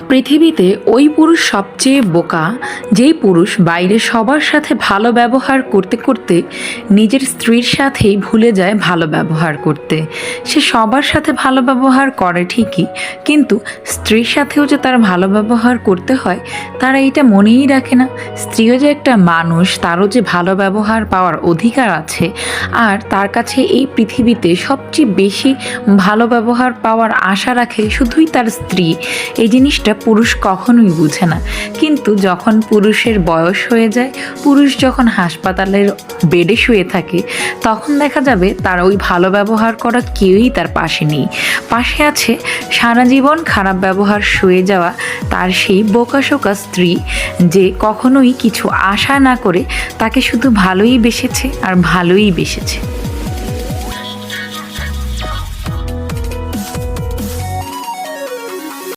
পৃথিবীতে ওই পুরুষ সবচেয়ে বোকা যেই পুরুষ বাইরে সবার সাথে ভালো ব্যবহার করতে করতে নিজের স্ত্রীর সাথেই ভুলে যায় ভালো ব্যবহার করতে। সে সবার সাথে ভালো ব্যবহার করে ঠিকই, কিন্তু স্ত্রীর সাথেও যে তার ভালো ব্যবহার করতে হয় তারা এটা মনেই রাখে না। স্ত্রীও যে একটা মানুষ, তারও যে ভালো ব্যবহার পাওয়ার অধিকার আছে, আর তার কাছে এই পৃথিবীতে সবচেয়ে বেশি ভালো ব্যবহার পাওয়ার আশা রাখে শুধুই তার স্ত্রী। এই জিনিসটা পুরুষ কখনোই বুঝে না। কিন্তু যখন পুরুষের বয়স হয়ে যায়, পুরুষ যখন হাসপাতালের বেডে শুয়ে থাকে, তখন দেখা যাবে তার ওই ভালো ব্যবহার করা কেউই তার পাশে নেই। পাশে আছে সারা জীবন খারাপ ব্যবহার সয়ে যাওয়া তার সেই বোকাশোকা স্ত্রী, যে কখনোই কিছু আশা না করে তাকে শুধু ভালোই বেসেছে আর ভালোই বেসেছে।